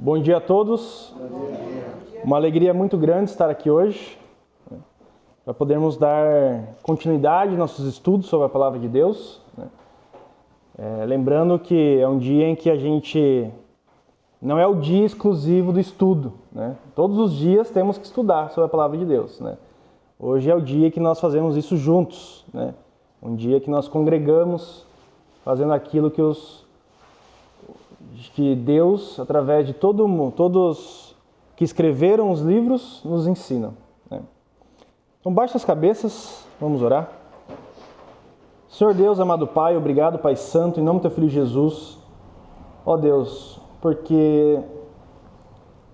Bom dia a todos. Uma alegria muito grande estar aqui hoje, para podermos dar continuidade aos nossos estudos sobre a Palavra de Deus. Lembrando que é um dia em que a gente não é o dia exclusivo do estudo, né? Todos os dias temos que estudar sobre a Palavra de Deus, né? Hoje é o dia que nós fazemos isso juntos, né? Um dia que nós congregamos fazendo aquilo que Deus, através de todos que escreveram os livros, nos ensinam, né? Então, baixe as cabeças, vamos orar. Senhor Deus, amado Pai, obrigado, Pai Santo, em nome do Teu Filho Jesus. Ó Deus, porque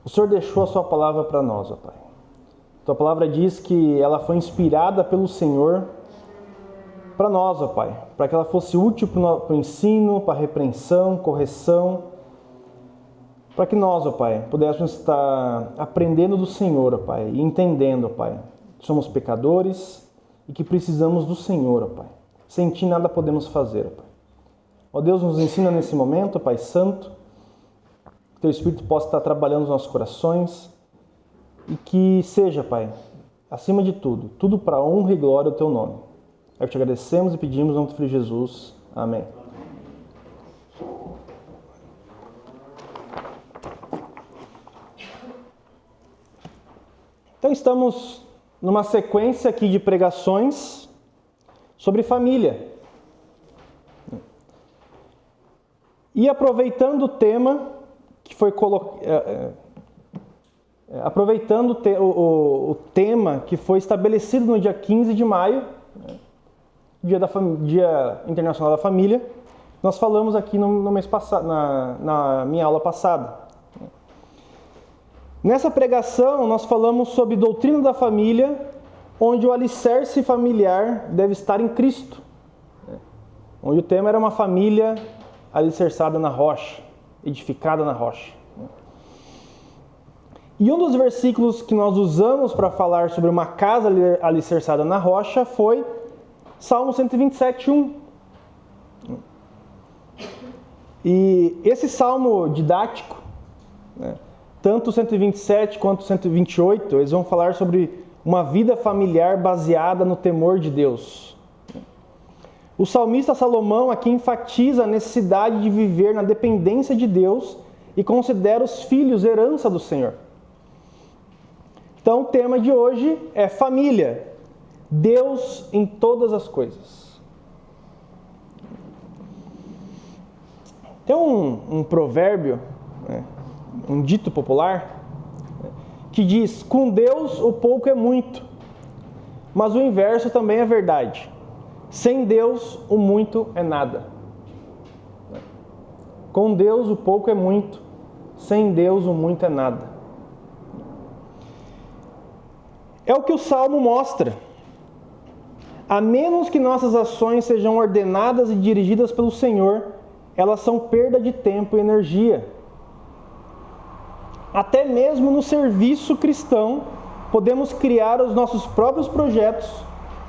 o Senhor deixou a Sua palavra para nós, ó Pai. Tua palavra diz que ela foi inspirada pelo Senhor para nós, ó Pai, para que ela fosse útil para o ensino, para a repreensão, correção, para que nós, ó Pai, pudéssemos estar aprendendo do Senhor, ó Pai, e entendendo, ó Pai, que somos pecadores e que precisamos do Senhor, ó Pai. Sem Ti nada podemos fazer, ó Pai. Ó Deus, nos ensina nesse momento, ó Pai Santo, que Teu Espírito possa estar trabalhando nos nossos corações e que seja, Pai, acima de tudo, tudo para a honra e glória do Teu nome. É o que te agradecemos e pedimos em nome do Filho Jesus. Amém. Então estamos numa sequência aqui de pregações sobre família. E aproveitando o tema que foi o tema que foi estabelecido no dia 15 de maio, Dia Internacional da Família, nós falamos aqui no mês passado, na minha aula passada. Nessa pregação, nós falamos sobre doutrina da família, onde o alicerce familiar deve estar em Cristo. Onde o tema era uma família alicerçada na rocha, edificada na rocha. E um dos versículos que nós usamos para falar sobre uma casa alicerçada na rocha foi Salmo 127:1. E esse salmo didático, tanto o 127 quanto o 128, eles vão falar sobre uma vida familiar baseada no temor de Deus. O salmista Salomão aqui enfatiza a necessidade de viver na dependência de Deus e considera os filhos herança do Senhor. Então o tema de hoje é família. Deus em todas as coisas. Tem um provérbio, um dito popular, que diz: com Deus o pouco é muito, mas o inverso também é verdade. Sem Deus o muito é nada. Com Deus o pouco é muito, sem Deus o muito é nada. É o que o Salmo mostra. A menos que nossas ações sejam ordenadas e dirigidas pelo Senhor, elas são perda de tempo e energia. Até mesmo no serviço cristão, podemos criar os nossos próprios projetos,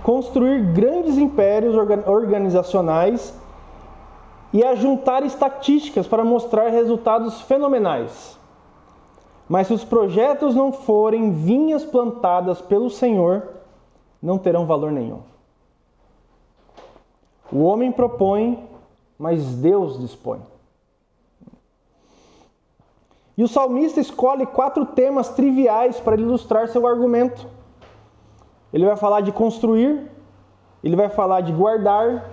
construir grandes impérios organizacionais e ajuntar estatísticas para mostrar resultados fenomenais. Mas se os projetos não forem vinhas plantadas pelo Senhor, não terão valor nenhum. O homem propõe, mas Deus dispõe. E o salmista escolhe 4 temas triviais para ilustrar seu argumento. Ele vai falar de construir, ele vai falar de guardar,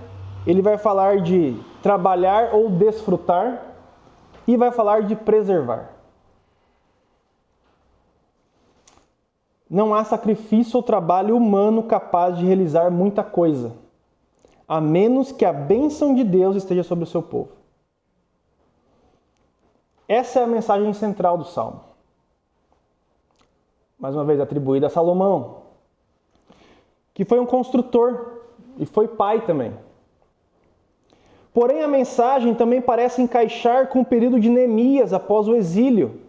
ele vai falar de trabalhar ou desfrutar e vai falar de preservar. Não há sacrifício ou trabalho humano capaz de realizar muita coisa, a menos que a bênção de Deus esteja sobre o seu povo. Essa é a mensagem central do Salmo. Mais uma vez atribuída a Salomão, que foi um construtor e foi pai também. Porém, a mensagem também parece encaixar com o período de Neemias após o exílio.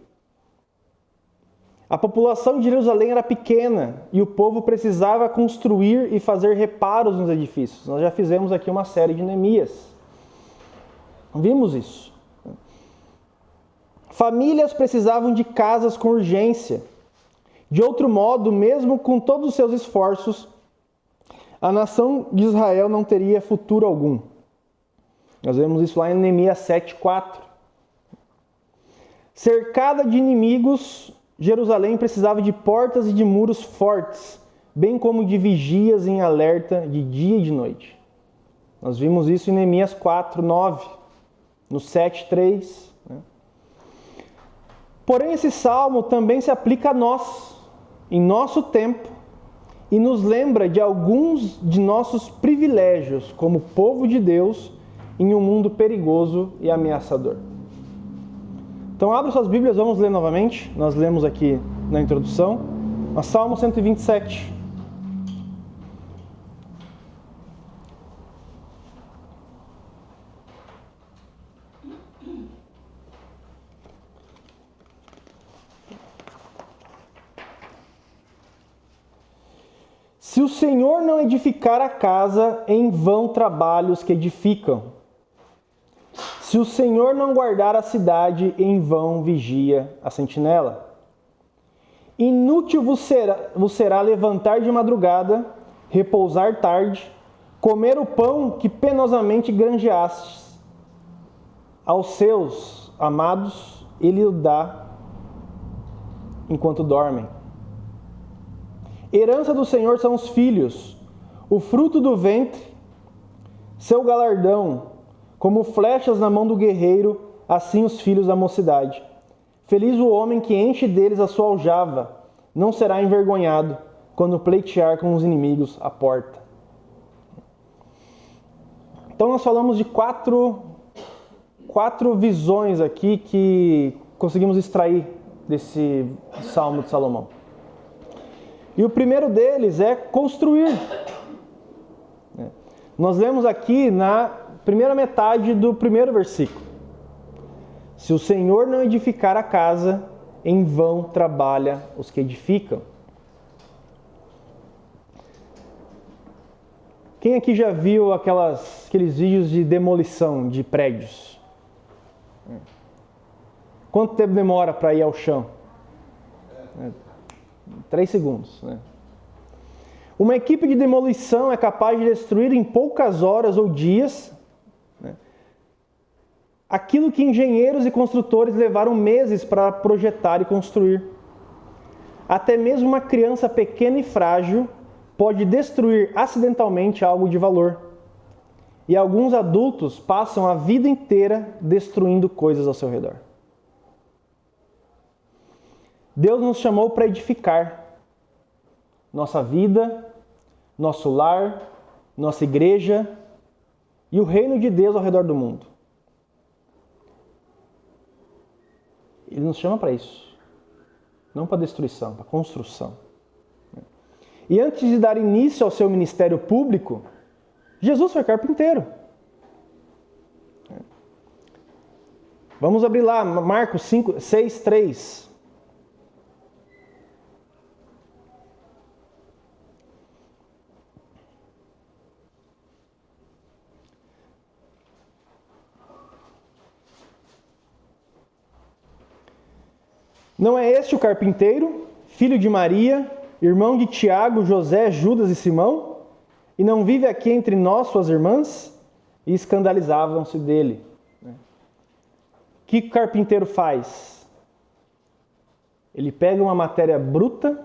A população de Jerusalém era pequena e o povo precisava construir e fazer reparos nos edifícios. Nós já fizemos aqui uma série de Neemias. Vimos isso. Famílias precisavam de casas com urgência. De outro modo, mesmo com todos os seus esforços, a nação de Israel não teria futuro algum. Nós vemos isso lá em Neemias 7:4. Cercada de inimigos, Jerusalém precisava de portas e de muros fortes, bem como de vigias em alerta de dia e de noite. Nós vimos isso em Neemias 4:9, no 7:3. Porém, esse salmo também se aplica a nós, em nosso tempo, e nos lembra de alguns de nossos privilégios como povo de Deus em um mundo perigoso e ameaçador. Então, abra suas Bíblias, vamos ler novamente. Nós lemos aqui na introdução, mas Salmo 127. Se o Senhor não edificar a casa, em vão trabalham os que edificam. Se o Senhor não guardar a cidade, em vão vigia a sentinela. Inútil vos será levantar de madrugada, repousar tarde, comer o pão que penosamente granjeastes. Aos seus amados ele o dá enquanto dormem. Herança do Senhor são os filhos, o fruto do ventre, seu galardão, como flechas na mão do guerreiro, assim os filhos da mocidade. Feliz o homem que enche deles a sua aljava, não será envergonhado quando pleitear com os inimigos à porta. Então nós falamos de quatro visões aqui que conseguimos extrair desse Salmo de Salomão. E o primeiro deles é construir. Nós lemos aqui na primeira metade do primeiro versículo. Se o Senhor não edificar a casa, em vão trabalha os que edificam. Quem aqui já viu aqueles vídeos de demolição de prédios? Quanto tempo demora para ir ao chão? 3 segundos. Uma equipe de demolição é capaz de destruir em poucas horas ou dias aquilo que engenheiros e construtores levaram meses para projetar e construir. Até mesmo uma criança pequena e frágil pode destruir acidentalmente algo de valor. E alguns adultos passam a vida inteira destruindo coisas ao seu redor. Deus nos chamou para edificar nossa vida, nosso lar, nossa igreja e o reino de Deus ao redor do mundo. Ele nos chama para isso, não para destruição, para construção. E antes de dar início ao seu ministério público, Jesus foi carpinteiro. Vamos abrir lá, Marcos 6:3. Não é este o carpinteiro, filho de Maria, irmão de Tiago, José, Judas e Simão? E não vive aqui entre nós suas irmãs? E escandalizavam-se dele. O que o carpinteiro faz? Ele pega uma matéria bruta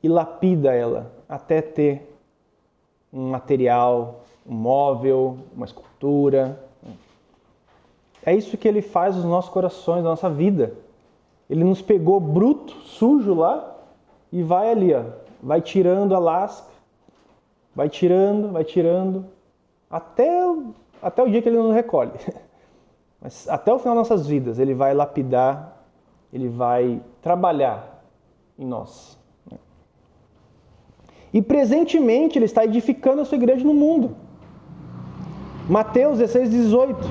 e lapida ela, até ter um material, um móvel, uma escultura. É isso que ele faz nos nossos corações, na nossa vida. Ele nos pegou bruto, sujo lá, e vai ali, vai tirando a lasca, vai tirando, até o dia que ele nos recolhe. Mas até o final das nossas vidas, ele vai lapidar, ele vai trabalhar em nós. E presentemente ele está edificando a sua igreja no mundo. Mateus 16:18.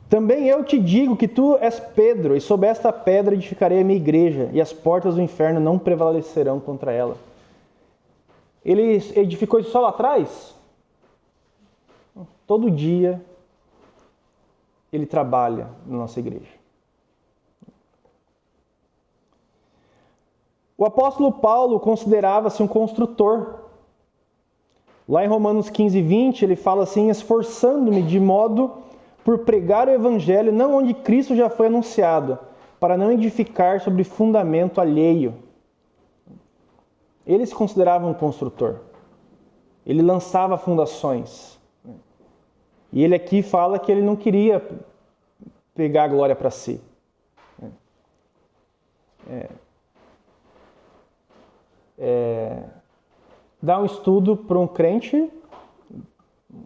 Também eu te digo que tu és Pedro, e sob esta pedra edificarei a minha igreja, e as portas do inferno não prevalecerão contra ela. Ele edificou isso só lá atrás? Todo dia ele trabalha na nossa igreja. O apóstolo Paulo considerava-se um construtor. Lá em Romanos 15, 20, ele fala assim: esforçando-me de modo por pregar o evangelho não onde Cristo já foi anunciado, para não edificar sobre fundamento alheio. Ele se considerava um construtor. Ele lançava fundações. E ele aqui fala que ele não queria pegar a glória para si. Dar um estudo para um crente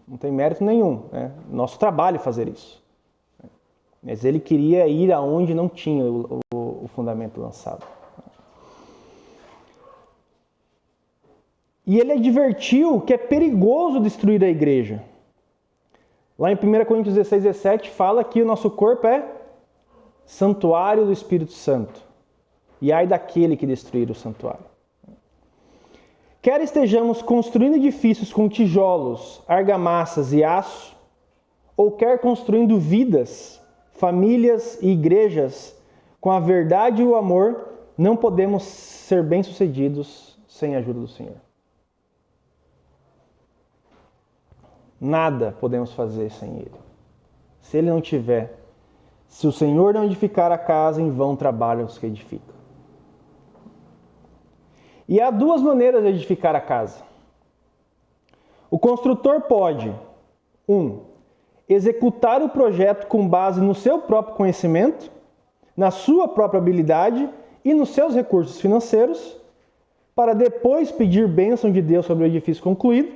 não tem mérito nenhum. Nosso trabalho é fazer isso. Mas ele queria ir aonde não tinha o fundamento lançado. E ele advertiu que é perigoso destruir a igreja. Lá em 1 Coríntios 16, 17 fala que o nosso corpo é santuário do Espírito Santo. E ai daquele que destruir o santuário. Quer estejamos construindo edifícios com tijolos, argamassas e aço, ou quer construindo vidas, famílias e igrejas com a verdade e o amor, não podemos ser bem-sucedidos sem a ajuda do Senhor. Nada podemos fazer sem Ele. Se Ele não tiver, se o Senhor não edificar a casa, em vão trabalham os que edificam. E há duas maneiras de edificar a casa. O construtor pode, 1. Executar o projeto com base no seu próprio conhecimento, na sua própria habilidade e nos seus recursos financeiros, para depois pedir bênção de Deus sobre o edifício concluído.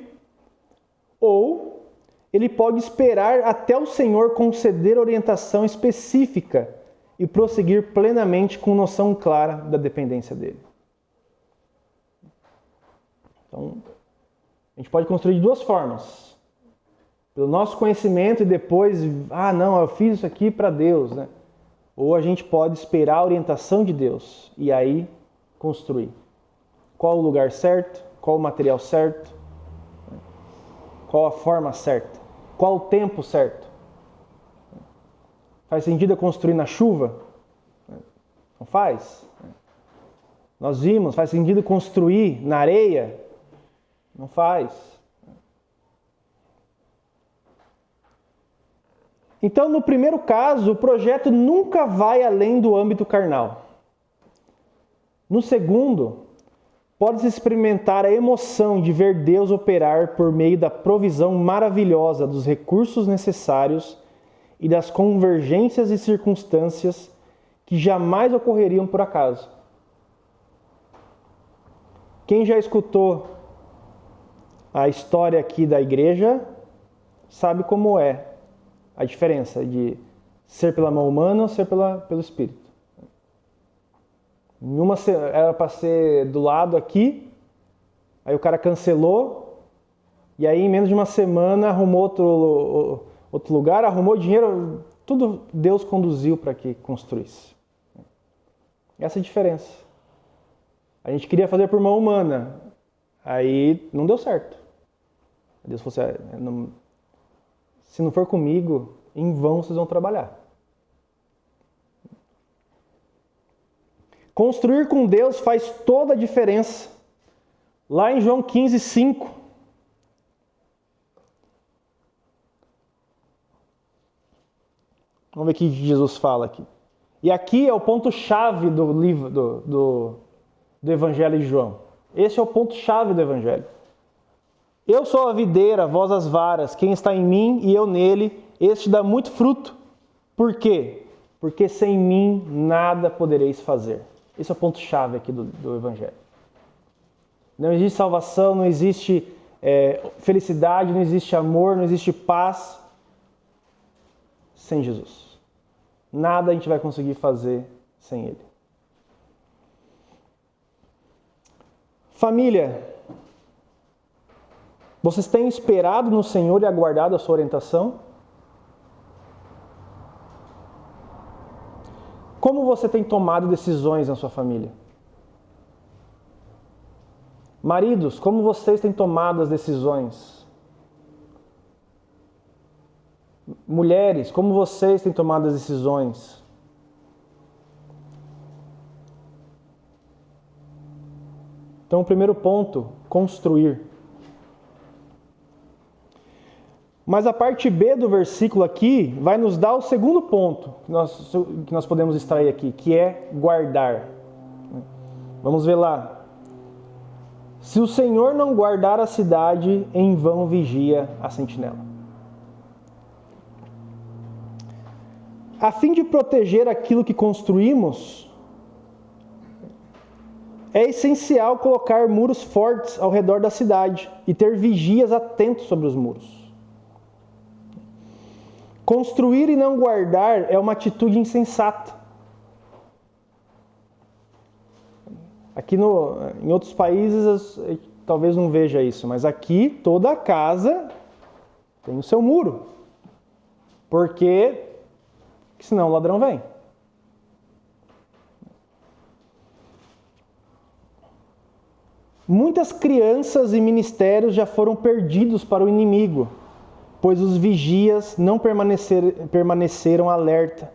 Ou ele pode esperar até o Senhor conceder orientação específica e prosseguir plenamente com noção clara da dependência dele. Então, a gente pode construir de duas formas. Pelo nosso conhecimento e depois, eu fiz isso aqui para Deus, né? Ou a gente pode esperar a orientação de Deus e aí construir. Qual o lugar certo? Qual o material certo? Qual a forma certa? Qual o tempo certo? Faz sentido eu construir na chuva? Não faz. Nós vimos, faz sentido construir na areia? Não faz. Então, no primeiro caso, o projeto nunca vai além do âmbito carnal. No segundo, pode-se experimentar a emoção de ver Deus operar por meio da provisão maravilhosa dos recursos necessários e das convergências e circunstâncias que jamais ocorreriam por acaso. Quem já escutou a história aqui da igreja sabe como é a diferença de ser pela mão humana ou ser pelo Espírito. Em uma era para ser do lado aqui, aí o cara cancelou, e aí em menos de uma semana arrumou outro lugar, arrumou dinheiro, tudo Deus conduziu para que construísse. Essa é a diferença. A gente queria fazer por mão humana, aí não deu certo. Deus falou assim, se não for comigo, em vão vocês vão trabalhar. Construir com Deus faz toda a diferença. Lá em João 15, 5. Vamos ver o que Jesus fala aqui. E aqui é o ponto-chave do livro do Evangelho de João. Esse é o ponto-chave do Evangelho. Eu sou a videira, vós as varas, quem está em mim e eu nele, este dá muito fruto. Por quê? Porque sem mim nada podereis fazer. Esse é o ponto-chave aqui do Evangelho. Não existe salvação, não existe felicidade, não existe amor, não existe paz sem Jesus. Nada a gente vai conseguir fazer sem Ele. Família, vocês têm esperado no Senhor e aguardado a sua orientação? Como você tem tomado decisões na sua família? Maridos, como vocês têm tomado as decisões? Mulheres, como vocês têm tomado as decisões? Então, o primeiro ponto, construir. Mas a parte B do versículo aqui vai nos dar o segundo ponto que nós podemos extrair aqui, que é guardar. Vamos ver lá. Se o Senhor não guardar a cidade, em vão vigia a sentinela. A fim de proteger aquilo que construímos, é essencial colocar muros fortes ao redor da cidade e ter vigias atentos sobre os muros. Construir e não guardar é uma atitude insensata. Aqui em outros países talvez não veja isso, mas aqui toda casa tem o seu muro. Porque senão o ladrão vem. Muitas crianças e ministérios já foram perdidos para o inimigo, pois os vigias não permaneceram alerta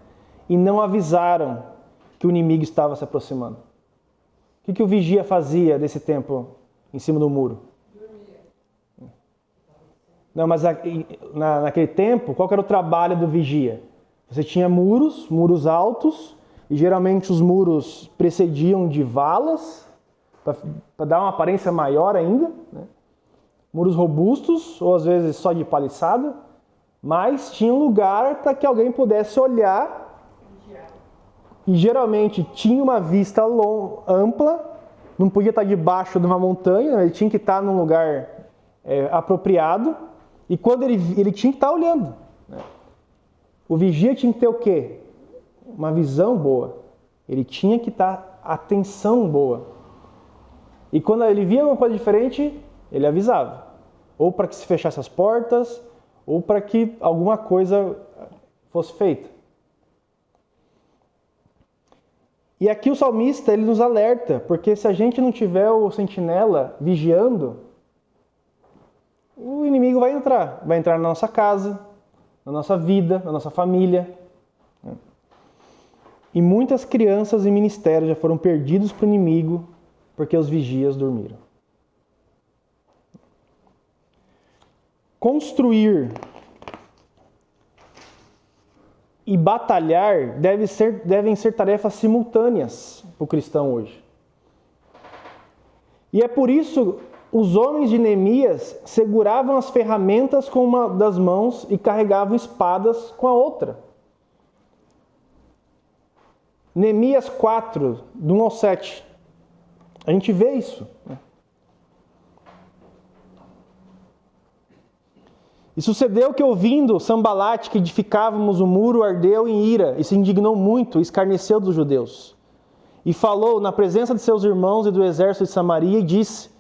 e não avisaram que o inimigo estava se aproximando. O que o vigia fazia desse tempo em cima do muro? Dormia. Não, mas naquele tempo, qual era o trabalho do vigia? Você tinha muros altos, e geralmente os muros precediam de valas, para dar uma aparência maior ainda, né? Muros robustos, ou às vezes só de paliçada, mas tinha um lugar para que alguém pudesse olhar, e geralmente tinha uma vista ampla, não podia estar debaixo de uma montanha, ele tinha que estar num lugar apropriado, e quando ele tinha que estar olhando, né? O vigia tinha que ter o quê? Uma visão boa, ele tinha que estar atenção boa, e quando ele via uma coisa diferente, ele avisava. Ou para que se fechasse as portas, ou para que alguma coisa fosse feita. E aqui o salmista, ele nos alerta, porque se a gente não tiver o sentinela vigiando, o inimigo vai entrar na nossa casa, na nossa vida, na nossa família. E muitas crianças e ministérios já foram perdidos para o inimigo, porque os vigias dormiram. Construir e batalhar devem ser tarefas simultâneas para o cristão hoje. E é por isso os homens de Neemias seguravam as ferramentas com uma das mãos e carregavam espadas com a outra. Neemias 4, do 1 ao 7. A gente vê isso. E sucedeu que, ouvindo Sambalate que edificávamos o muro, ardeu em ira e se indignou muito e escarneceu dos judeus. E falou na presença de seus irmãos e do exército de Samaria e disse: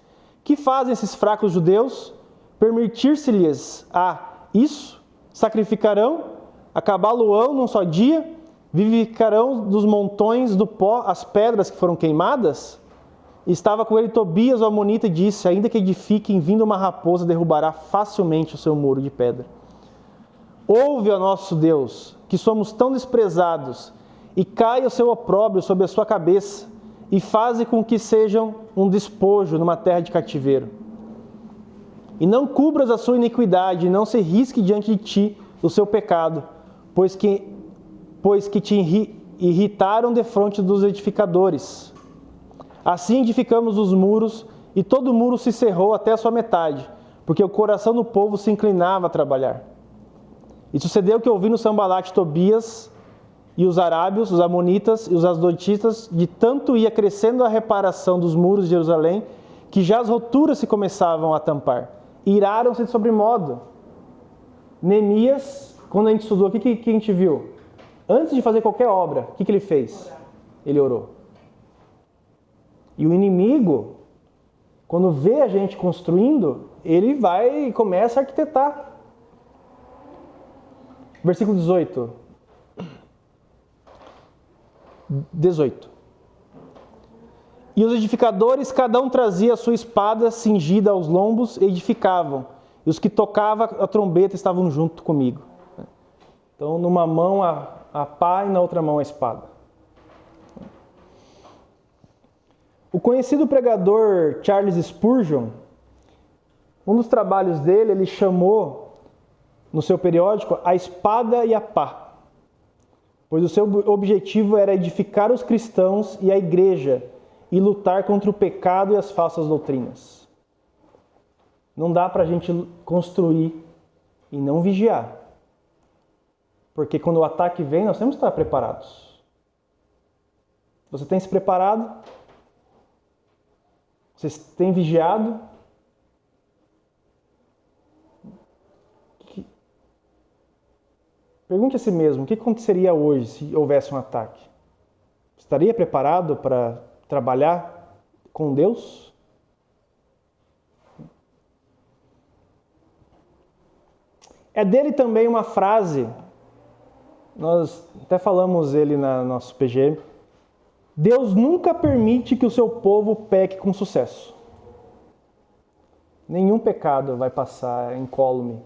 que fazem esses fracos judeus? Permitir-se-lhes isso? Sacrificarão? Acabá-lo-ão num só dia? Vivificarão dos montões do pó as pedras que foram queimadas? E estava com ele Tobias, o amonita, e disse: ainda que edifiquem, vindo uma raposa, derrubará facilmente o seu muro de pedra. Ouve, ó nosso Deus, que somos tão desprezados, e caia o seu opróbrio sobre a sua cabeça, e faze com que sejam um despojo numa terra de cativeiro. E não cubras a sua iniquidade, e não se risque diante de ti o seu pecado, pois que te irritaram defronte dos edificadores. Assim edificamos os muros, e todo o muro se cerrou até a sua metade, porque o coração do povo se inclinava a trabalhar. E sucedeu que, ouvindo Sambalate, Tobias e os arábios, os amonitas e os asdotitas, de tanto ia crescendo a reparação dos muros de Jerusalém, que já as roturas se começavam a tampar. Iraram-se de sobremodo. Neemias, quando a gente estudou aqui, o que a gente viu? Antes de fazer qualquer obra, o que ele fez? Ele orou. E o inimigo, quando vê a gente construindo, ele vai e começa a arquitetar. Versículo 18. E os edificadores, cada um trazia a sua espada cingida aos lombos e edificavam. E os que tocavam a trombeta estavam junto comigo. Então, numa mão a pá e na outra mão a espada. O conhecido pregador Charles Spurgeon, um dos trabalhos dele, ele chamou no seu periódico A Espada e a Pá, pois o seu objetivo era edificar os cristãos e a igreja e lutar contra o pecado e as falsas doutrinas. Não dá para a gente construir e não vigiar. Porque quando o ataque vem, nós temos que estar preparados. Você tem se preparado? Você tem vigiado? Pergunte a si mesmo, o que aconteceria hoje se houvesse um ataque? Estaria preparado para trabalhar com Deus? É dele também uma frase, nós até falamos ele no nosso PG, Deus nunca permite que o seu povo peque com sucesso. Nenhum pecado vai passar incólume,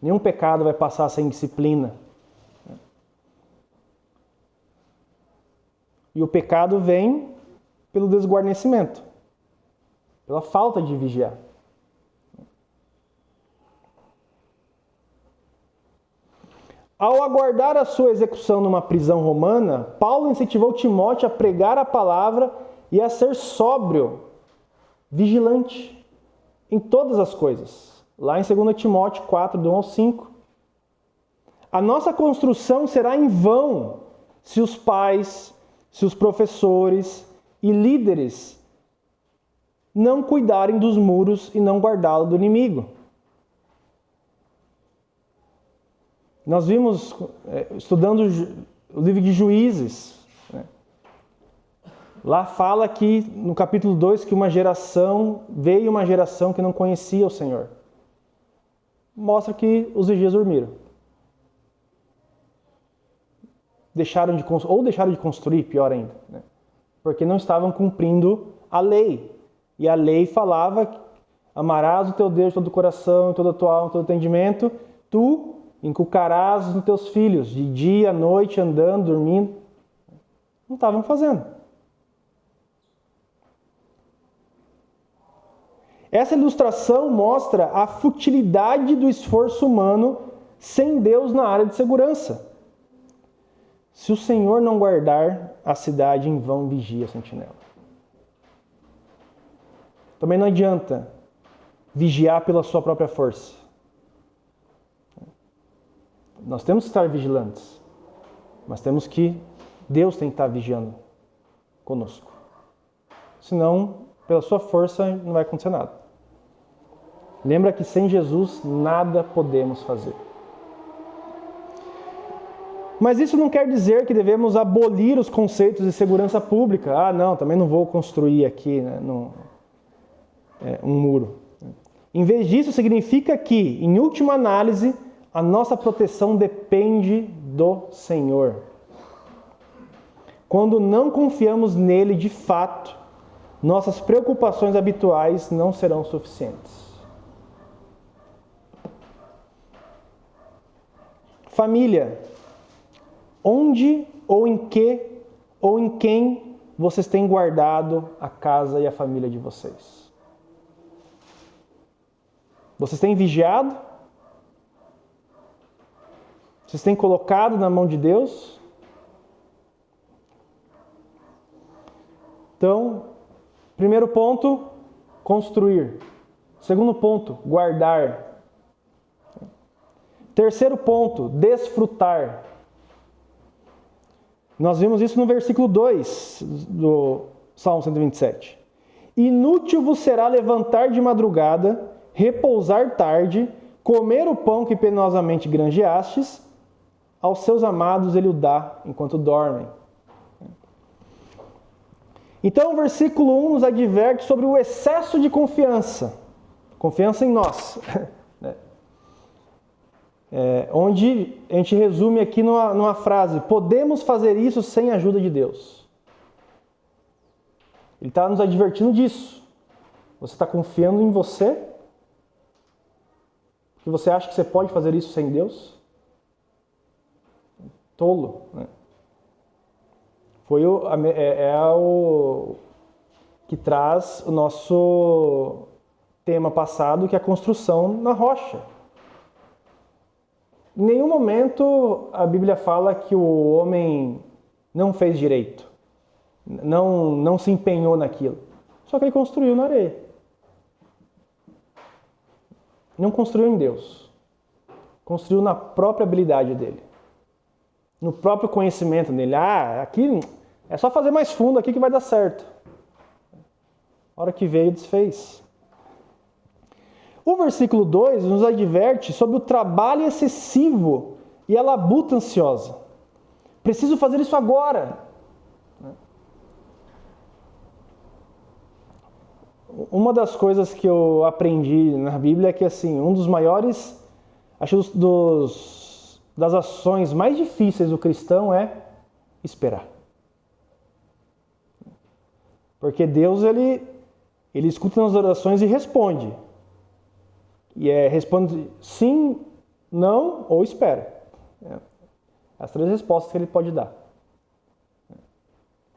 nenhum pecado vai passar sem disciplina. E o pecado vem pelo desguarnecimento, pela falta de vigiar. Ao aguardar a sua execução numa prisão romana, Paulo incentivou Timóteo a pregar a palavra e a ser sóbrio, vigilante em todas as coisas. Lá em 2 Timóteo 4, do 1 ao 5. A nossa construção será em vão se os pais, se os professores e líderes não cuidarem dos muros e não guardá-lo do inimigo. Nós vimos, estudando o livro de Juízes, né? Lá fala que, no capítulo 2, que veio uma geração que não conhecia o Senhor. Mostra que os vigias dormiram. Deixaram de construir, pior ainda, né? Porque não estavam cumprindo a lei. E a lei falava que amarás o teu Deus de todo o coração, de toda a tua alma, de todo o entendimento, tu inculcarás nos teus filhos, de dia, à noite, andando, dormindo. Não estavam fazendo. Essa ilustração mostra a futilidade do esforço humano sem Deus na área de segurança. Se o Senhor não guardar a cidade, em vão vigia a sentinela. Também não adianta vigiar pela sua própria força. Nós temos que estar vigilantes, mas Deus tem que estar vigiando conosco. Senão, pela sua força, não vai acontecer nada. Lembra que sem Jesus, nada podemos fazer. Mas isso não quer dizer que devemos abolir os conceitos de segurança pública. Não, também não vou construir aqui, né, um muro. Em vez disso, significa que, em última análise, a nossa proteção depende do Senhor. Quando não confiamos nele de fato, nossas preocupações habituais não serão suficientes. Família, onde ou em quem vocês têm guardado a casa e a família de vocês? Vocês têm vigiado? Vocês têm colocado na mão de Deus? Então, primeiro ponto, construir. Segundo ponto, guardar. Terceiro ponto, desfrutar. Nós vimos isso no versículo 2 do Salmo 127. Inútil vos será levantar de madrugada, repousar tarde, comer o pão que penosamente granjeastes, aos seus amados ele o dá enquanto dormem. Então o versículo 1 nos adverte sobre o excesso de confiança. Confiança em nós. Onde a gente resume aqui numa frase: podemos fazer isso sem a ajuda de Deus. Ele está nos advertindo disso. Você está confiando em você? Que você acha que você pode fazer isso sem Deus? tolo, né? Foi o que traz o nosso tema passado, que é a construção na rocha. Em nenhum momento a Bíblia fala que o homem não fez direito, não se empenhou naquilo. Só que ele construiu na areia. Não construiu em Deus. Construiu na própria habilidade dele. No próprio conhecimento dele. Aqui é só fazer mais fundo aqui que vai dar certo. A hora que veio, desfez. O versículo 2 nos adverte sobre o trabalho excessivo e a labuta ansiosa. Preciso fazer isso agora. Uma das coisas que eu aprendi na Bíblia é que, assim, um dos maiores, acho, das ações mais difíceis do cristão é esperar. Porque Deus, ele escuta nas orações e responde. E responde sim, não ou espera. As 3 respostas que ele pode dar.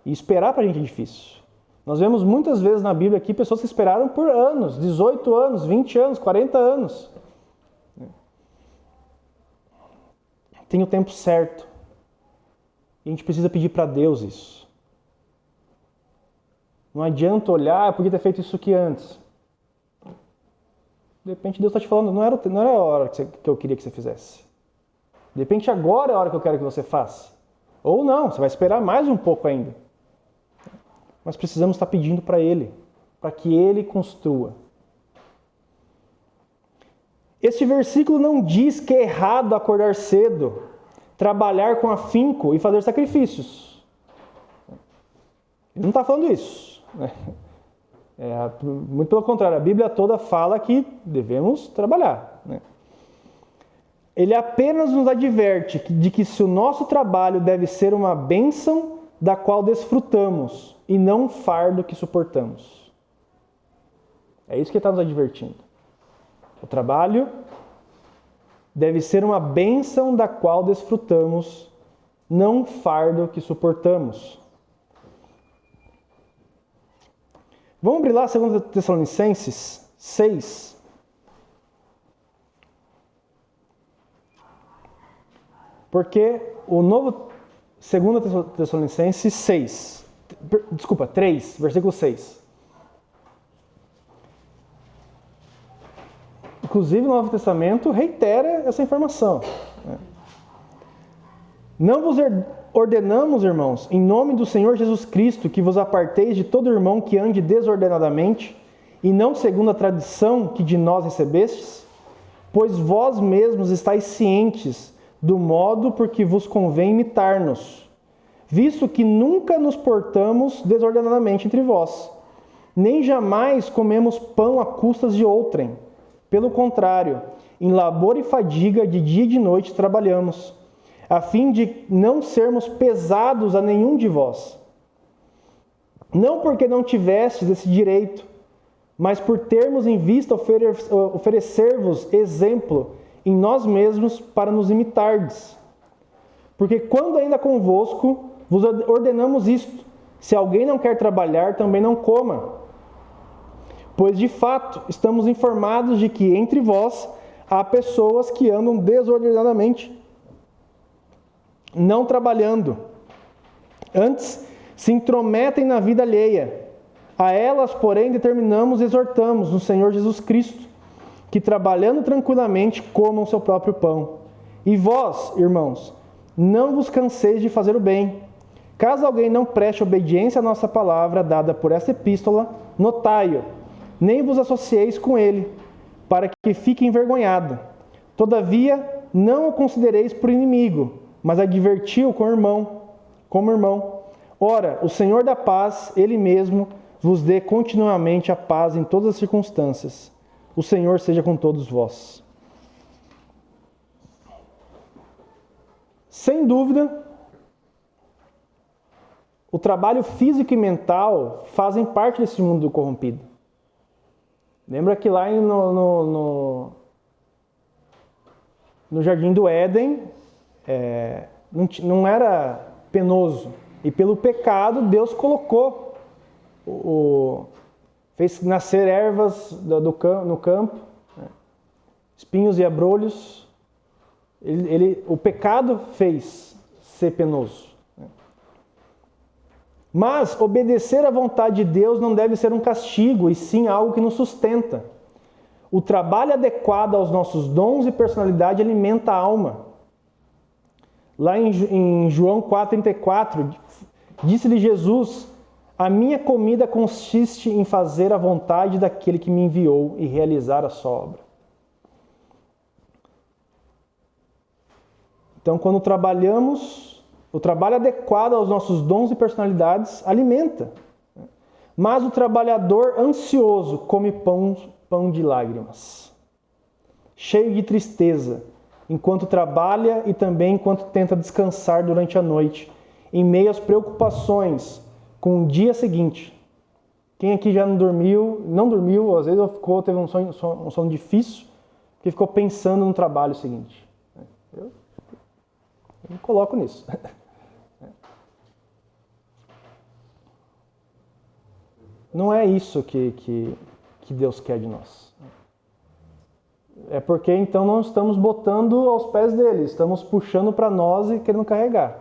E esperar para a gente é difícil. Nós vemos muitas vezes na Bíblia aqui pessoas que esperaram por anos, 18 anos, 20 anos, 40 anos. Tem o tempo certo. E a gente precisa pedir para Deus isso. Não adianta olhar, podia ter feito isso aqui antes. De repente Deus está te falando, não era a hora que eu queria que você fizesse. De repente agora é a hora que eu quero que você faça. Ou não, você vai esperar mais um pouco ainda. Mas precisamos estar pedindo para Ele, para que Ele construa. Este versículo não diz que é errado acordar cedo, trabalhar com afinco e fazer sacrifícios. Ele não está falando isso. Muito pelo contrário, a Bíblia toda fala que devemos trabalhar. Ele apenas nos adverte de que se o nosso trabalho deve ser uma bênção da qual desfrutamos e não um fardo que suportamos. É isso que ele está nos advertindo. O trabalho deve ser uma bênção da qual desfrutamos, não um fardo que suportamos. Vamos abrir lá 2 Tessalonicenses 6. Porque o novo 2 Tessalonicenses 3, versículo 6. Inclusive o Novo Testamento reitera essa informação. Não vos ordenamos, irmãos, em nome do Senhor Jesus Cristo, que vos aparteis de todo irmão que ande desordenadamente, e não segundo a tradição que de nós recebestes? Pois vós mesmos estáis cientes do modo por que vos convém imitar-nos, visto que nunca nos portamos desordenadamente entre vós, nem jamais comemos pão a custas de outrem. Pelo contrário, em labor e fadiga de dia e de noite trabalhamos, a fim de não sermos pesados a nenhum de vós. Não porque não tivestes esse direito, mas por termos em vista oferecer-vos exemplo em nós mesmos para nos imitardes. Porque quando ainda convosco vos ordenamos isto: se alguém não quer trabalhar, também não coma. Pois de fato estamos informados de que entre vós há pessoas que andam desordenadamente, não trabalhando. Antes se intrometem na vida alheia. A elas, porém, determinamos e exortamos no Senhor Jesus Cristo, que trabalhando tranquilamente comam seu próprio pão. E vós, irmãos, não vos canseis de fazer o bem. Caso alguém não preste obediência à nossa palavra dada por esta epístola, notai-o, nem vos associeis com ele, para que fique envergonhado. Todavia, não o considereis por inimigo, mas adverti-o como irmão. Ora, o Senhor da paz, Ele mesmo, vos dê continuamente a paz em todas as circunstâncias. O Senhor seja com todos vós. Sem dúvida, o trabalho físico e mental fazem parte desse mundo corrompido. Lembra que lá no Jardim do Éden, não era penoso. E pelo pecado, Deus colocou, fez nascer ervas no campo, né? Espinhos e abrolhos. O pecado fez ser penoso. Mas obedecer à vontade de Deus não deve ser um castigo, e sim algo que nos sustenta. O trabalho adequado aos nossos dons e personalidade alimenta a alma. Lá em João 4,34, disse-lhe Jesus: a minha comida consiste em fazer a vontade daquele que me enviou e realizar a sua obra. Então, quando trabalhamos, o trabalho adequado aos nossos dons e personalidades alimenta. Mas o trabalhador ansioso come pão de lágrimas, cheio de tristeza, enquanto trabalha e também enquanto tenta descansar durante a noite, em meio às preocupações com o dia seguinte. Quem aqui já não dormiu, às vezes teve um sono difícil, porque ficou pensando no trabalho seguinte. Eu me coloco nisso. Não é isso que Deus quer de nós. É porque então não estamos botando aos pés dele, estamos puxando para nós e querendo carregar.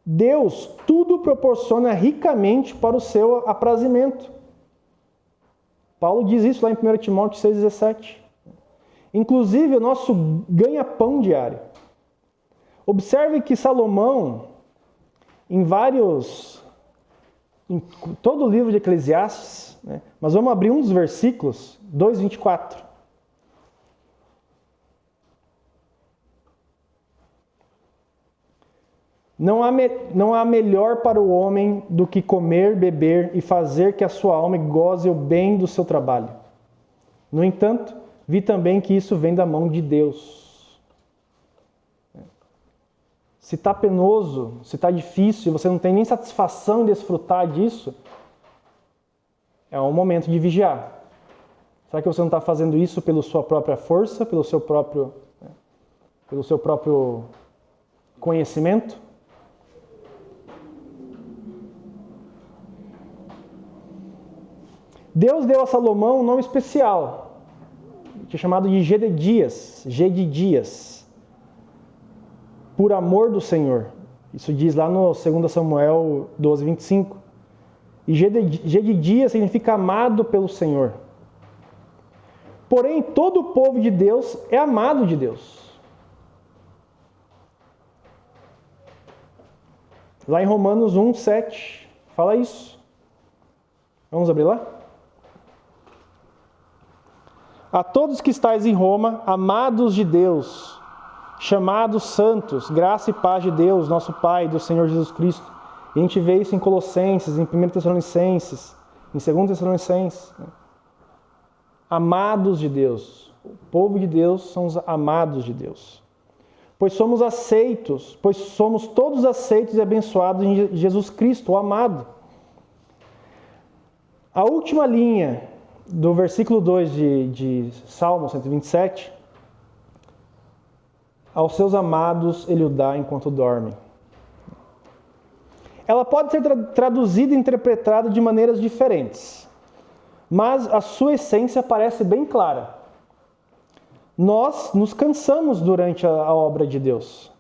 Deus tudo proporciona ricamente para o seu aprazimento. Paulo diz isso lá em 1 Timóteo 6,17. Inclusive o nosso ganha-pão diário. Observe que Salomão, em todo o livro de Eclesiastes, né, mas vamos abrir um dos versículos, 2,24. Não há melhor para o homem do que comer, beber e fazer que a sua alma goze o bem do seu trabalho. No entanto, vi também que isso vem da mão de Deus. Se está penoso, se está difícil, você não tem nem satisfação em desfrutar disso, é um momento de vigiar. Será que você não está fazendo isso pela sua própria força, pelo seu próprio conhecimento? Deus deu a Salomão um nome especial, que é chamado de Gedidias, por amor do Senhor. Isso diz lá no 2 Samuel 12:25. E Gedidias significa amado pelo Senhor. Porém, todo o povo de Deus é amado de Deus. Lá em Romanos 1:7 fala isso. Vamos abrir lá? A todos que estáis em Roma, amados de Deus, chamados santos, graça e paz de Deus, nosso Pai, do Senhor Jesus Cristo. E a gente vê isso em Colossenses, em 1 Tessalonicenses, em 2 Tessalonicenses. Amados de Deus. O povo de Deus são os amados de Deus. Pois somos todos aceitos e abençoados em Jesus Cristo, o amado. A última linha do versículo 2 de Salmo 127, aos seus amados ele o dá enquanto dormem. Ela pode ser traduzida e interpretada de maneiras diferentes, mas a sua essência parece bem clara. Nós nos cansamos durante a obra de Deus,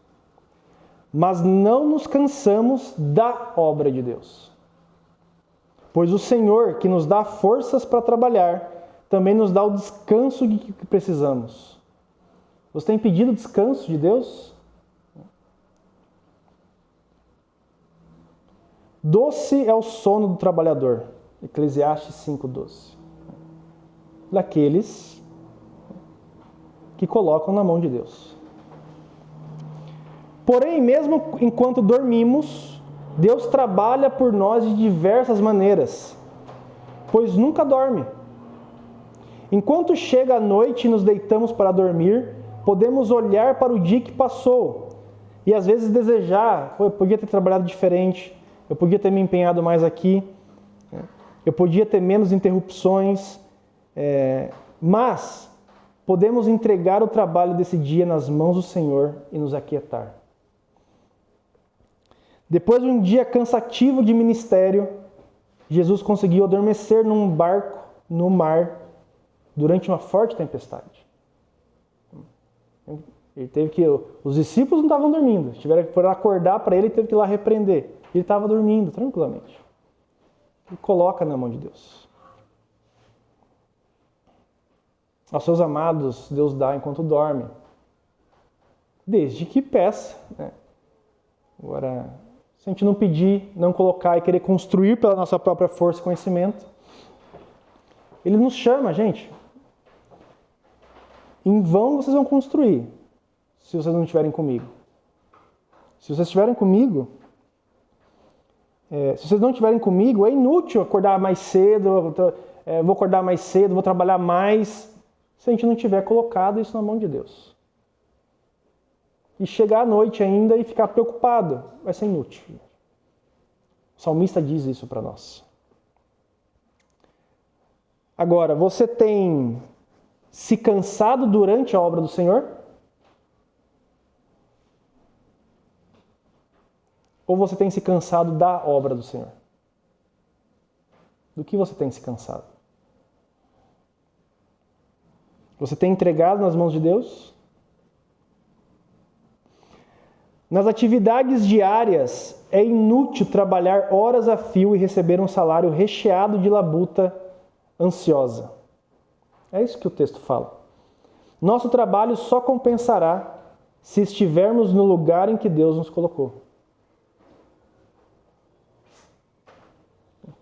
mas não nos cansamos da obra de Deus. Pois o Senhor, que nos dá forças para trabalhar, também nos dá o descanso de que precisamos. Você tem pedido descanso de Deus? Doce é o sono do trabalhador. Eclesiastes 5:12. Daqueles que colocam na mão de Deus. Porém, mesmo enquanto dormimos, Deus trabalha por nós de diversas maneiras, pois nunca dorme. Enquanto chega a noite e nos deitamos para dormir, podemos olhar para o dia que passou e às vezes desejar, eu podia ter trabalhado diferente, eu podia ter me empenhado mais aqui, eu podia ter menos interrupções, mas podemos entregar o trabalho desse dia nas mãos do Senhor e nos aquietar. Depois de um dia cansativo de ministério, Jesus conseguiu adormecer num barco no mar durante uma forte tempestade. Ele teve que... Os discípulos não estavam dormindo. Foram acordar para ele e teve que ir lá repreender. Ele estava dormindo tranquilamente. Ele coloca na mão de Deus. Aos seus amados, Deus dá enquanto dorme. Desde que peça. Né? Agora, se a gente não pedir, não colocar e querer construir pela nossa própria força e conhecimento, Ele nos chama, gente. Em vão vocês vão construir, se vocês não estiverem comigo. Se vocês estiverem comigo, se vocês não estiverem comigo, é inútil acordar mais cedo, vou acordar mais cedo, vou trabalhar mais, se a gente não tiver colocado isso na mão de Deus. E chegar à noite ainda e ficar preocupado, vai ser inútil. O salmista diz isso para nós. Agora, você tem se cansado durante a obra do Senhor? Ou você tem se cansado da obra do Senhor? Do que você tem se cansado? Você tem entregado nas mãos de Deus? Nas atividades diárias, é inútil trabalhar horas a fio e receber um salário recheado de labuta ansiosa. É isso que o texto fala. Nosso trabalho só compensará se estivermos no lugar em que Deus nos colocou.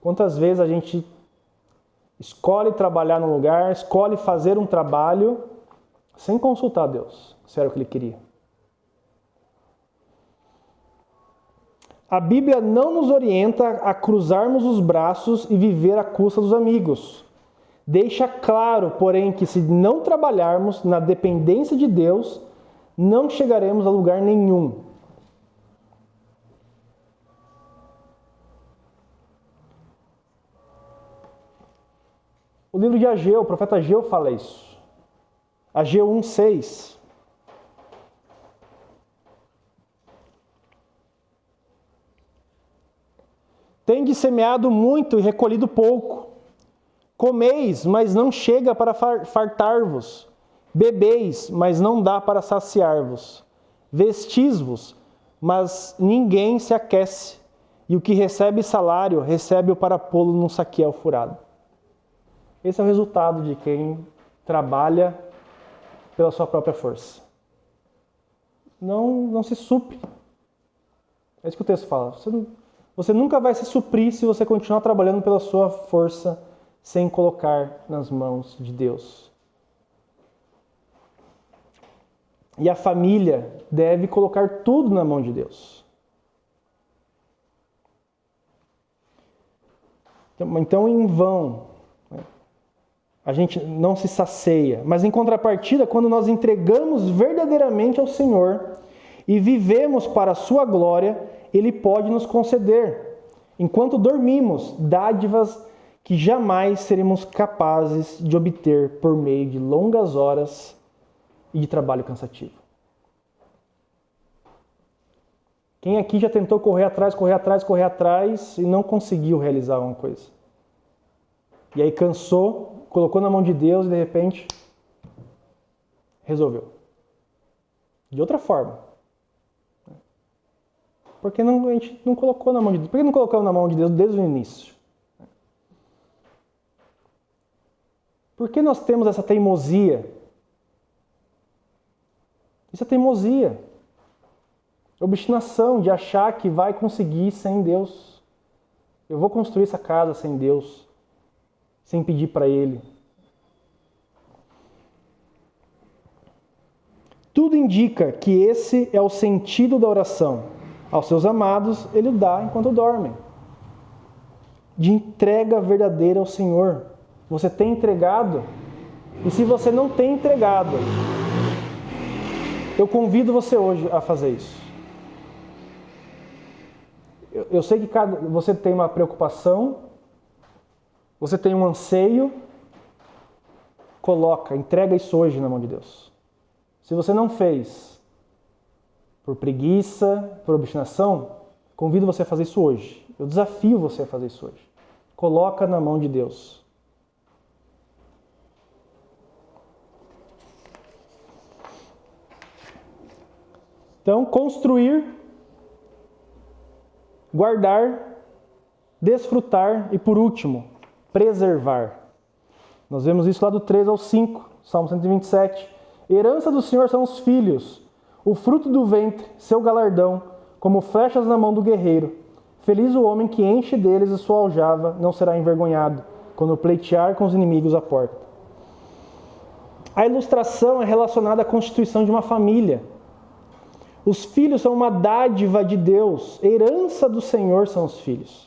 Quantas vezes a gente escolhe trabalhar num lugar, escolhe fazer um trabalho sem consultar Deus, se era o que Ele queria. A Bíblia não nos orienta a cruzarmos os braços e viver à custa dos amigos. Deixa claro, porém, que se não trabalharmos na dependência de Deus, não chegaremos a lugar nenhum. O livro de Ageu, o profeta Ageu fala isso. Ageu 1:6. Tendes semeado muito e recolhido pouco. Comeis, mas não chega para fartar-vos. Bebeis, mas não dá para saciar-vos. Vestis-vos, mas ninguém se aquece. E o que recebe salário, recebe-o para pô-lo num saqueal furado. Esse é o resultado de quem trabalha pela sua própria força. Não se supre. É isso que o texto fala. Você nunca vai se suprir se você continuar trabalhando pela sua força sem colocar nas mãos de Deus. E a família deve colocar tudo na mão de Deus. Então, em vão, a gente não se sacia. Mas, em contrapartida, quando nós entregamos verdadeiramente ao Senhor e vivemos para a sua glória, Ele pode nos conceder, enquanto dormimos, dádivas que jamais seremos capazes de obter por meio de longas horas e de trabalho cansativo. Quem aqui já tentou correr atrás e não conseguiu realizar uma coisa? E aí cansou, colocou na mão de Deus e de repente resolveu. De outra forma. Porque a gente não colocou na mão de Deus? Por que não colocamos na mão de Deus desde o início? Por que nós temos essa teimosia? Isso é teimosia. Obstinação de achar que vai conseguir sem Deus. Eu vou construir essa casa sem Deus, sem pedir para Ele. Tudo indica que esse é o sentido da oração. Aos seus amados, Ele o dá enquanto dormem. De entrega verdadeira ao Senhor. Você tem entregado? E se você não tem entregado, eu convido você hoje a fazer isso. Eu sei que você tem uma preocupação, você tem um anseio entrega isso hoje na mão de Deus. Se você não fez por preguiça, por obstinação, convido você a fazer isso hoje. Eu desafio você a fazer isso hoje. Coloca na mão de Deus. Então, construir, guardar, desfrutar e, por último, preservar. Nós vemos isso lá do 3 ao 5, Salmo 127. Herança do Senhor são os filhos, o fruto do ventre, seu galardão, como flechas na mão do guerreiro. Feliz o homem que enche deles a sua aljava, não será envergonhado, quando pleitear com os inimigos à porta. A ilustração é relacionada à constituição de uma família. Os filhos são uma dádiva de Deus, herança do Senhor são os filhos.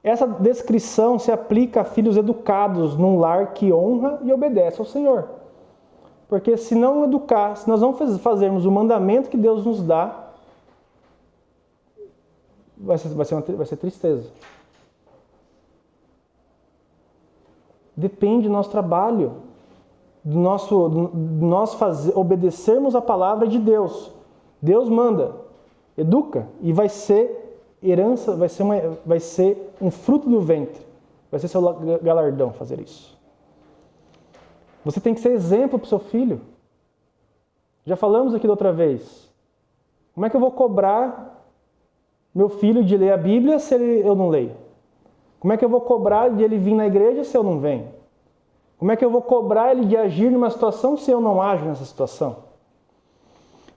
Essa descrição se aplica a filhos educados num lar que honra e obedece ao Senhor. Porque se não educar, se nós não fazermos o mandamento que Deus nos dá, vai ser tristeza. Depende do nosso trabalho, de nós obedecermos a palavra de Deus. Deus manda, educa, e vai ser herança, vai ser um fruto do ventre. Vai ser seu galardão fazer isso. Você tem que ser exemplo para o seu filho. Já falamos aqui da outra vez. Como é que eu vou cobrar meu filho de ler a Bíblia se eu não leio? Como é que eu vou cobrar de ele vir na igreja se eu não venho? Como é que eu vou cobrar ele de agir numa situação se eu não ajo nessa situação?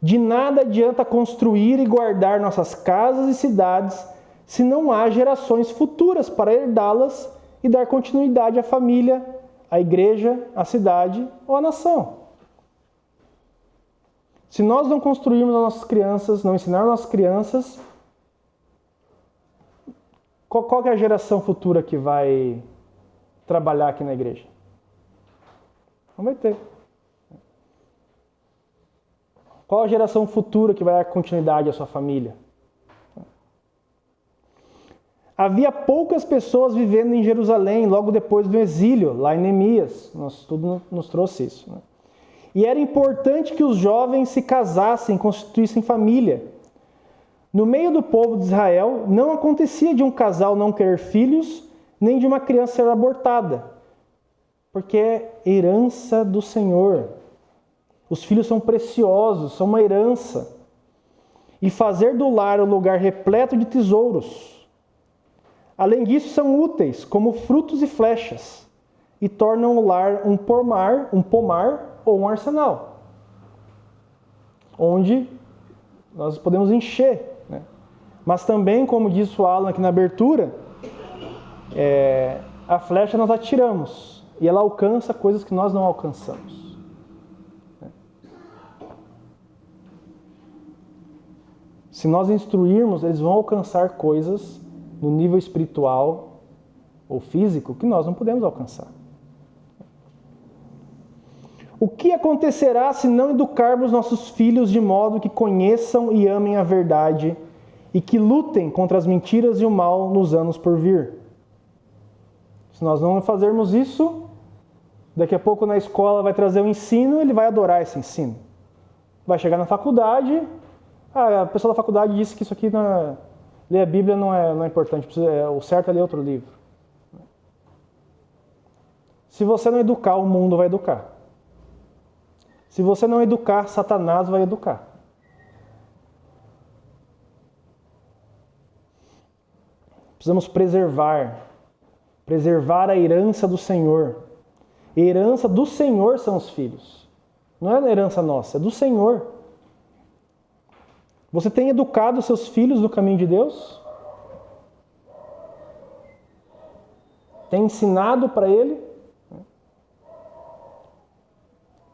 De nada adianta construir e guardar nossas casas e cidades se não há gerações futuras para herdá-las e dar continuidade à família, à igreja, à cidade ou à nação. Se nós não construirmos as nossas crianças, não ensinar as nossas crianças, qual que é a geração futura que vai trabalhar aqui na igreja? Não vai ter. Qual a geração futura que vai dar continuidade à sua família? Havia poucas pessoas vivendo em Jerusalém logo depois do exílio, lá em Neemias. Nosso estudo nos trouxe isso. E era importante que os jovens se casassem, constituíssem família. No meio do povo de Israel, não acontecia de um casal não querer filhos, nem de uma criança ser abortada, porque é herança do Senhor. Os filhos são preciosos, são uma herança. E fazer do lar um lugar repleto de tesouros. Além disso, são úteis como frutos e flechas, e tornam o lar um pomar ou um arsenal, onde nós podemos encher. Né? Mas também, como disse o Alan aqui na abertura, a flecha nós atiramos, e ela alcança coisas que nós não alcançamos. Se nós instruirmos, eles vão alcançar coisas no nível espiritual ou físico que nós não podemos alcançar. O que acontecerá se não educarmos nossos filhos de modo que conheçam e amem a verdade e que lutem contra as mentiras e o mal nos anos por vir? Se nós não fazermos isso, daqui a pouco na escola vai trazer o ensino, ele vai adorar esse ensino. Vai chegar na faculdade... a pessoa da faculdade disse que isso aqui, ler a Bíblia não é importante, o certo é ler outro livro. Se você não educar, o mundo vai educar. Se você não educar, Satanás vai educar. Precisamos preservar a herança do Senhor. A herança do Senhor são os filhos. Não é a herança nossa, é do Senhor. Você tem educado seus filhos no caminho de Deus? Tem ensinado para ele?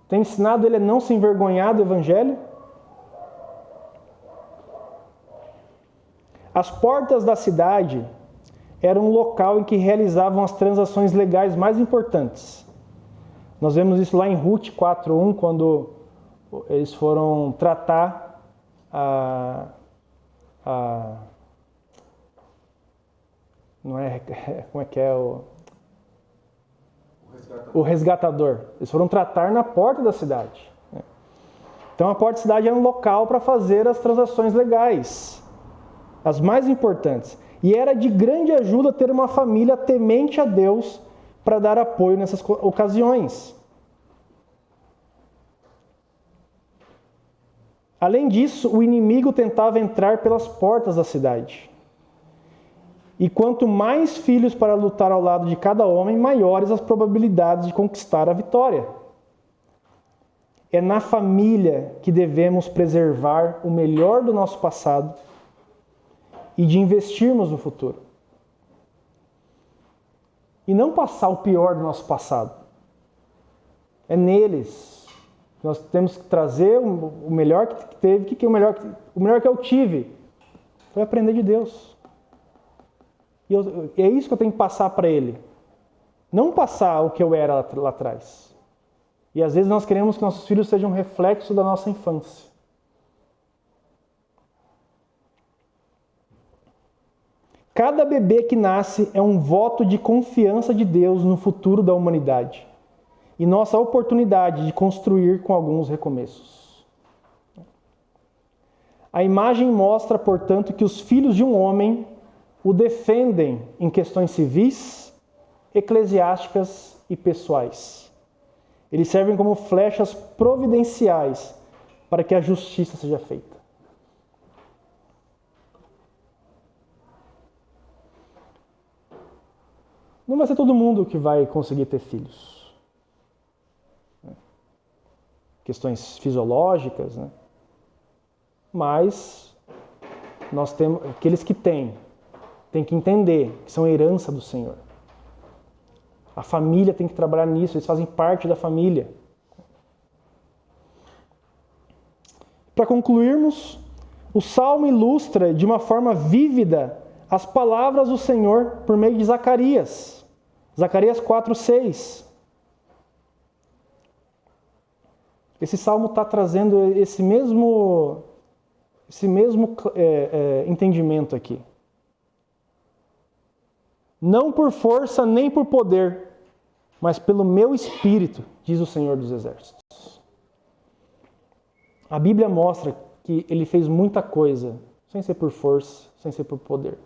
Tem ensinado ele a não se envergonhar do Evangelho? As portas da cidade eram um local em que realizavam as transações legais mais importantes. Nós vemos isso lá em Ruth 4:1, quando eles foram tratar não é, como é que é o O resgatador. Eles foram tratar na porta da cidade. Então a porta da cidade era um local para fazer as transações legais, as mais importantes. E era de grande ajuda ter uma família temente a Deus para dar apoio nessas ocasiões. Além disso, o inimigo tentava entrar pelas portas da cidade. E quanto mais filhos para lutar ao lado de cada homem, maiores as probabilidades de conquistar a vitória. É na família que devemos preservar o melhor do nosso passado e de investirmos no futuro. E não passar o pior do nosso passado. É neles. Nós temos que trazer o melhor que teve. O melhor que eu tive foi aprender de Deus. E é isso que eu tenho que passar para ele. Não passar o que eu era lá atrás. E às vezes nós queremos que nossos filhos sejam um reflexo da nossa infância. Cada bebê que nasce é um voto de confiança de Deus no futuro da humanidade. E nossa oportunidade de construir com alguns recomeços. A imagem mostra, portanto, que os filhos de um homem o defendem em questões civis, eclesiásticas e pessoais. Eles servem como flechas providenciais para que a justiça seja feita. Não vai ser todo mundo que vai conseguir ter filhos. Questões fisiológicas, né? Mas nós temos aqueles que têm que entender que são herança do Senhor. A família tem que trabalhar nisso, eles fazem parte da família. Para concluirmos, o Salmo ilustra de uma forma vívida as palavras do Senhor por meio de Zacarias. Zacarias 4:6. Esse Salmo está trazendo esse mesmo entendimento aqui. Não por força nem por poder, mas pelo meu Espírito, diz o Senhor dos Exércitos. A Bíblia mostra que ele fez muita coisa, sem ser por força, sem ser por poder.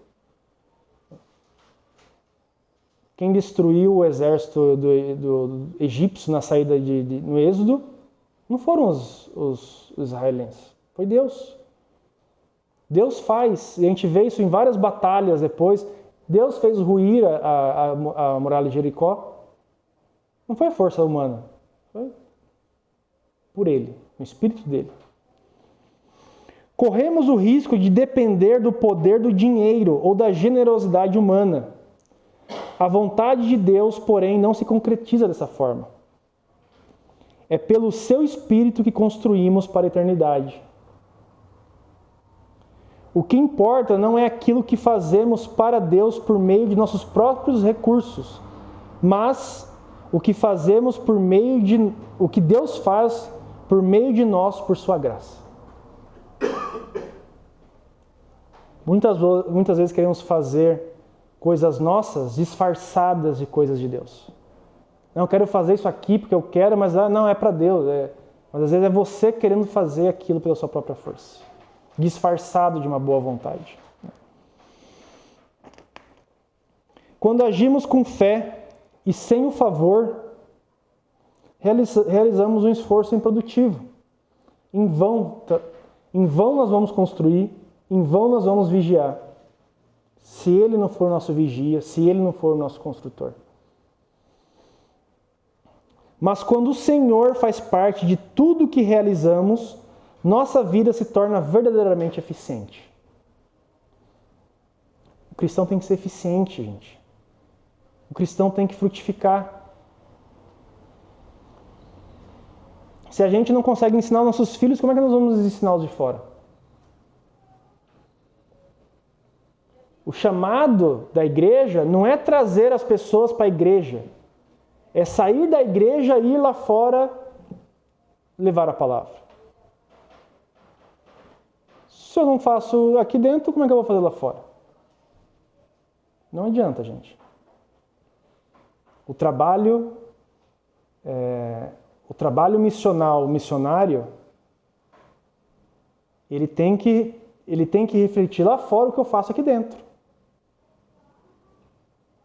Quem destruiu o exército do egípcio na saída no Êxodo não foram os israelenses, foi Deus. Deus faz, e a gente vê isso em várias batalhas depois. Deus fez ruir a muralha de Jericó. Não foi força humana, foi por Ele, no Espírito dele. Corremos o risco de depender do poder do dinheiro ou da generosidade humana. A vontade de Deus, porém, não se concretiza dessa forma. É pelo seu Espírito que construímos para a eternidade. O que importa não é aquilo que fazemos para Deus por meio de nossos próprios recursos, mas o que fazemos o que Deus faz por meio de nós por sua graça. Muitas vezes queremos fazer coisas nossas disfarçadas de coisas de Deus. Não, eu quero fazer isso aqui porque eu quero, mas não, é para Deus. Mas às vezes é você querendo fazer aquilo pela sua própria força, disfarçado de uma boa vontade. Quando agimos com fé e sem o favor, realizamos um esforço improdutivo. Em vão nós vamos construir, em vão nós vamos vigiar. Se Ele não for nosso vigia, se Ele não for nosso construtor. Mas quando o Senhor faz parte de tudo que realizamos, nossa vida se torna verdadeiramente eficiente. O cristão tem que ser eficiente, gente. O cristão tem que frutificar. Se a gente não consegue ensinar nossos filhos, como é que nós vamos ensinar os de fora? O chamado da igreja não é trazer as pessoas para a igreja. É sair da igreja e ir lá fora levar a palavra. Se eu não faço aqui dentro, como é que eu vou fazer lá fora? Não adianta, gente. O trabalho o trabalho missional, o missionário, ele tem que refletir lá fora o que eu faço aqui dentro.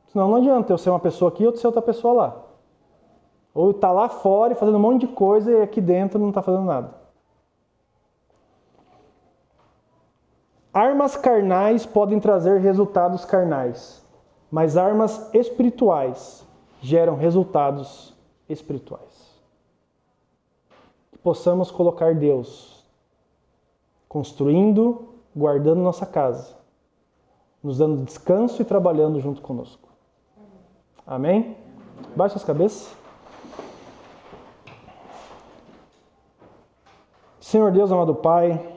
Senão não adianta eu ser uma pessoa aqui e eu ser outra pessoa lá. Ou estar lá fora e fazendo um monte de coisa e aqui dentro não está fazendo nada. Armas carnais podem trazer resultados carnais, mas armas espirituais geram resultados espirituais. Que possamos colocar Deus construindo, guardando nossa casa, nos dando descanso e trabalhando junto conosco. Amém? Baixe as cabeças. Senhor Deus, amado Pai,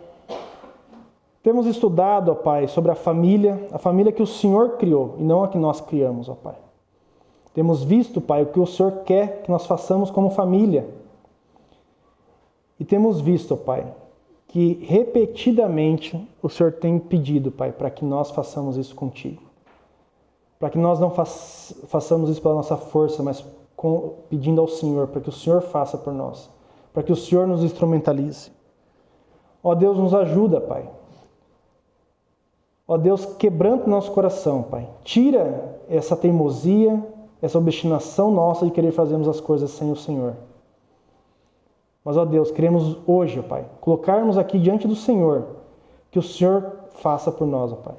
temos estudado, ó Pai, sobre a família que o Senhor criou e não a que nós criamos, ó Pai. Temos visto, Pai, o que o Senhor quer que nós façamos como família. E temos visto, ó Pai, que repetidamente o Senhor tem pedido, Pai, para que nós façamos isso contigo. Para que nós não façamos isso pela nossa força, mas pedindo ao Senhor, para que o Senhor faça por nós. Para que o Senhor nos instrumentalize. Ó Deus, nos ajuda, Pai. Ó Deus, quebranta nosso coração, Pai. Tira essa teimosia, essa obstinação nossa de querer fazermos as coisas sem o Senhor. Mas, ó Deus, queremos hoje, ó Pai, colocarmos aqui diante do Senhor, que o Senhor faça por nós, ó Pai.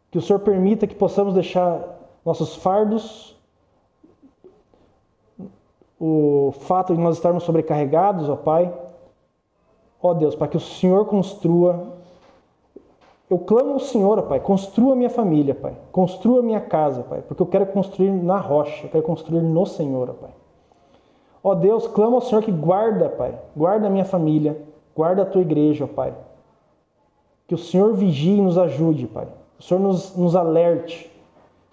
Que o Senhor permita que possamos deixar nossos fardos, o fato de nós estarmos sobrecarregados, ó Pai. Ó Deus, para que o Senhor construa. Eu clamo ao Senhor, ó Pai, construa minha família, Pai. Construa minha casa, Pai, porque eu quero construir na rocha, eu quero construir no Senhor, ó Pai. Ó Deus, clamo ao Senhor que guarda, Pai, guarda a minha família, guarda a tua igreja, ó Pai. Que o Senhor vigie e nos ajude, Pai. Que o Senhor nos alerte.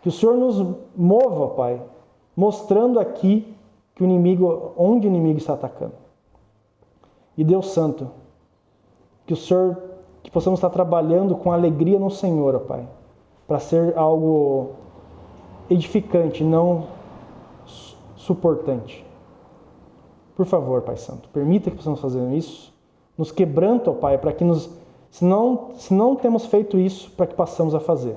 Que o Senhor nos mova, Pai, mostrando aqui que onde o inimigo está atacando. E Deus Santo, que possamos estar trabalhando com alegria no Senhor, ó Pai, para ser algo edificante, não suportante. Por favor, Pai Santo, permita que possamos fazer isso. Nos quebranta, ó Pai, para que se não temos feito isso, para que passamos a fazer.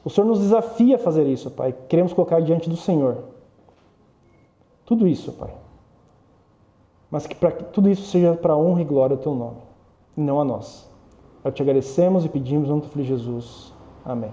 O Senhor nos desafia a fazer isso, Pai. Queremos colocar diante do Senhor. Tudo isso, Pai. Mas que para que tudo isso seja para a honra e glória do Teu nome, e não a nós. Nós te agradecemos e pedimos no nome do Filho de Jesus. Amém.